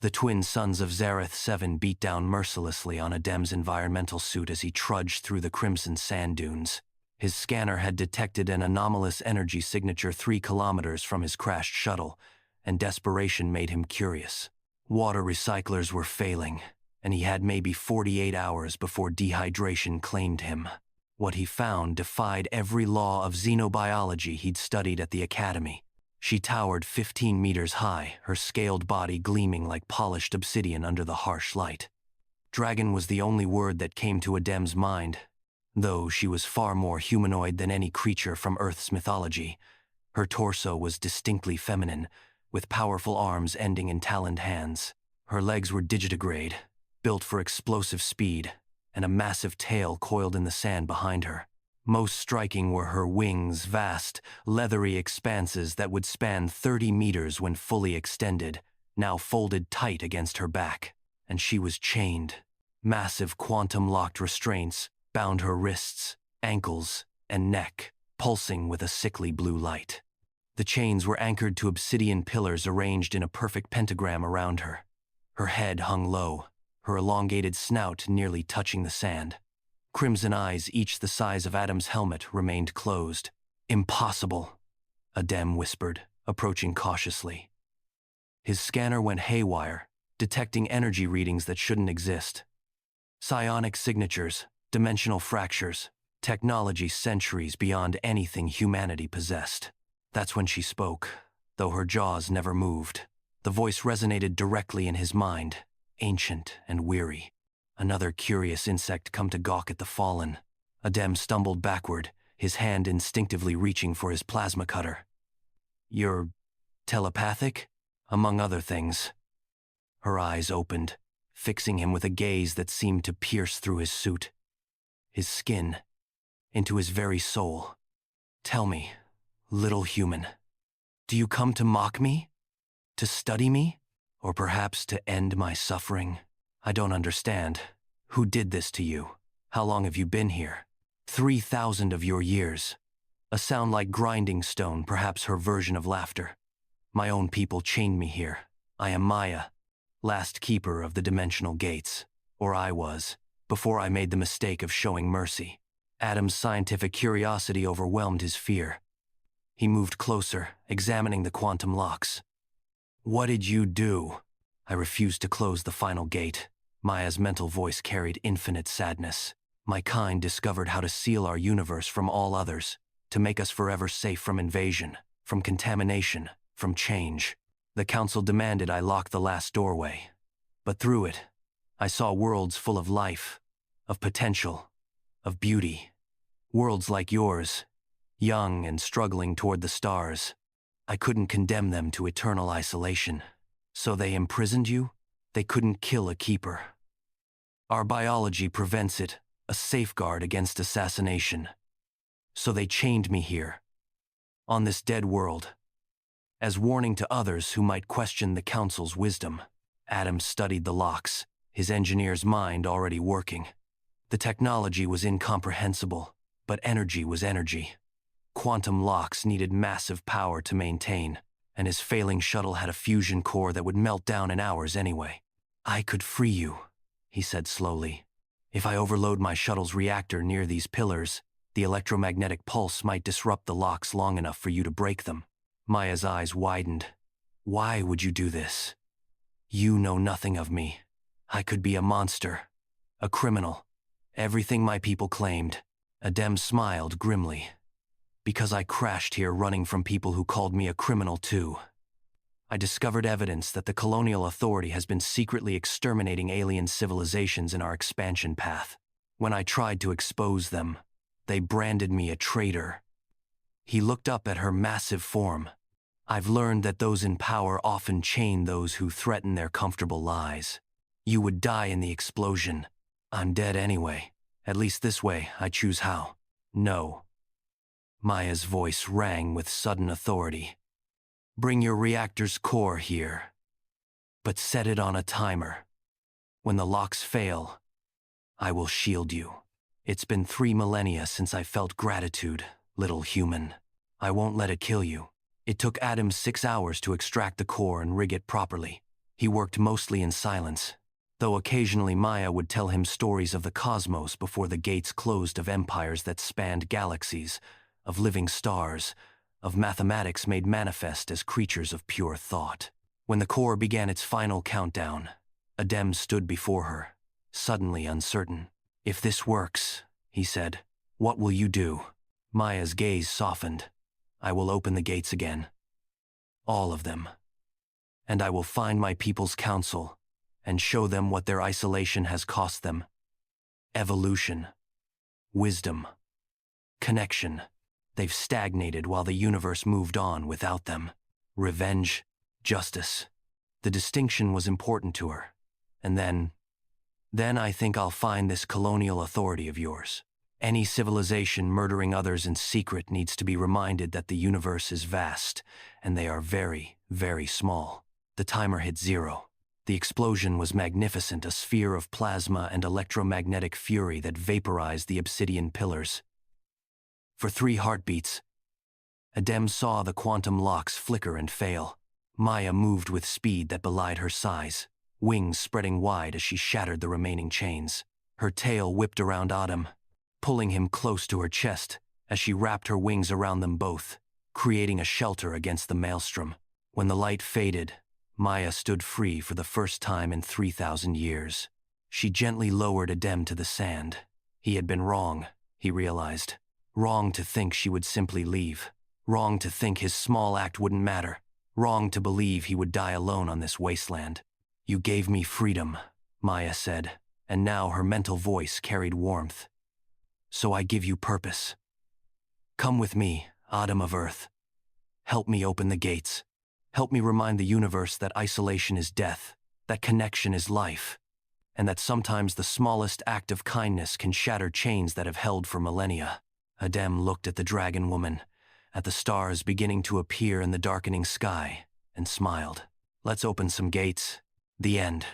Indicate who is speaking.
Speaker 1: The twin sons of Zareth 7 beat down mercilessly on Adem's environmental suit as he trudged through the crimson sand dunes. His scanner had detected an anomalous energy signature 3 kilometers from his crashed shuttle, and desperation made him curious. Water recyclers were failing, and he had maybe 48 hours before dehydration claimed him. What he found defied every law of xenobiology he'd studied at the academy. She towered 15 meters high, her scaled body gleaming like polished obsidian under the harsh light. Dragon was the only word that came to Adem's mind, though she was far more humanoid than any creature from Earth's mythology. Her torso was distinctly feminine, with powerful arms ending in taloned hands. Her legs were digitigrade, built for explosive speed, and a massive tail coiled in the sand behind her. Most striking were her wings, vast, leathery expanses that would span 30 meters when fully extended, now folded tight against her back. And she was chained. Massive quantum-locked restraints bound her wrists, ankles, and neck, pulsing with a sickly blue light. The chains were anchored to obsidian pillars arranged in a perfect pentagram around her. Her head hung low, her elongated snout nearly touching the sand. Crimson eyes, each the size of Adam's helmet, remained closed. "Impossible," Adem whispered, approaching cautiously. His scanner went haywire, detecting energy readings that shouldn't exist. Psionic signatures, dimensional fractures, technology centuries beyond anything humanity possessed. That's when she spoke, though her jaws never moved. The voice resonated directly in his mind, ancient and weary. Another curious insect come to gawk at the fallen. Adem stumbled backward, his hand instinctively reaching for his plasma cutter. "You're telepathic?" "Among other things." Her eyes opened, fixing him with a gaze that seemed to pierce through his suit, his skin, into his very soul. "Tell me, little human, do you come to mock me? To study me? Or perhaps to end my suffering? I don't understand. Who did this to you? How long have you been here?" 3,000 of your years. A sound like grinding stone, perhaps her version of laughter. "My own people chained me here. I am Maya, last keeper of the dimensional gates. Or I was, before I made the mistake of showing mercy." Adam's scientific curiosity overwhelmed his fear. He moved closer, examining the quantum locks. "What did you do?" "I refused to close the final gate." Maya's mental voice carried infinite sadness. "My kind discovered how to seal our universe from all others, to make us forever safe from invasion, from contamination, from change. The council demanded I lock the last doorway. But through it, I saw worlds full of life, of potential, of beauty. Worlds like yours, young and struggling toward the stars. I couldn't condemn them to eternal isolation. So they imprisoned you? They couldn't kill a keeper. Our biology prevents it, a safeguard against assassination. So they chained me here, on this dead world, as warning to others who might question the council's wisdom." Adam studied the locks, his engineer's mind already working. The technology was incomprehensible, but energy was energy. Quantum locks needed massive power to maintain, and his failing shuttle had a fusion core that would melt down in hours anyway. "I could free you," he said slowly. "If I overload my shuttle's reactor near these pillars, the electromagnetic pulse might disrupt the locks long enough for you to break them." Maya's eyes widened. "Why would you do this? You know nothing of me. I could be a monster, a criminal, everything my people claimed." Adem smiled grimly. "Because I crashed here running from people who called me a criminal too. I discovered evidence that the colonial authority has been secretly exterminating alien civilizations in our expansion path. When I tried to expose them, they branded me a traitor." He looked up at her massive form. "I've learned that those in power often chain those who threaten their comfortable lies. You would die in the explosion. I'm dead anyway. At least this way, I choose how." "No." Maya's voice rang with sudden authority. "Bring your reactor's core here. But set it on a timer. When the locks fail, I will shield you. It's been 3 millennia since I felt gratitude, little human. I won't let it kill you." It took Adam 6 hours to extract the core and rig it properly. He worked mostly in silence, though occasionally Maya would tell him stories of the cosmos before the gates closed, of empires that spanned galaxies, of living stars, of mathematics made manifest as creatures of pure thought. When the core began its final countdown, Adem stood before her, suddenly uncertain. "If this works," he said, "what will you do?" Maya's gaze softened. "I will open the gates again. All of them. And I will find my people's council and show them what their isolation has cost them. Evolution. Wisdom. Connection. They've stagnated while the universe moved on without them. Revenge. Justice." The distinction was important to her. And then I think I'll find this colonial authority of yours. Any civilization murdering others in secret needs to be reminded that the universe is vast, and they are very, very small. The timer hit 0. The explosion was magnificent, a sphere of plasma and electromagnetic fury that vaporized the obsidian pillars. For 3 heartbeats, Adem saw the quantum locks flicker and fail. Maya moved with speed that belied her size, wings spreading wide as she shattered the remaining chains. Her tail whipped around Adem, pulling him close to her chest as she wrapped her wings around them both, creating a shelter against the maelstrom. When the light faded, Maya stood free for the first time in 3,000 years. She gently lowered Adem to the sand. He had been wrong, he realized. Wrong to think she would simply leave. Wrong to think his small act wouldn't matter. Wrong to believe he would die alone on this wasteland. "You gave me freedom," Maya said, and now her mental voice carried warmth. "So I give you purpose. Come with me, Adam of Earth. Help me open the gates. Help me remind the universe that isolation is death, that connection is life, and that sometimes the smallest act of kindness can shatter chains that have held for millennia." Adem looked at the dragon woman, at the stars beginning to appear in the darkening sky, and smiled. "Let's open some gates." The end.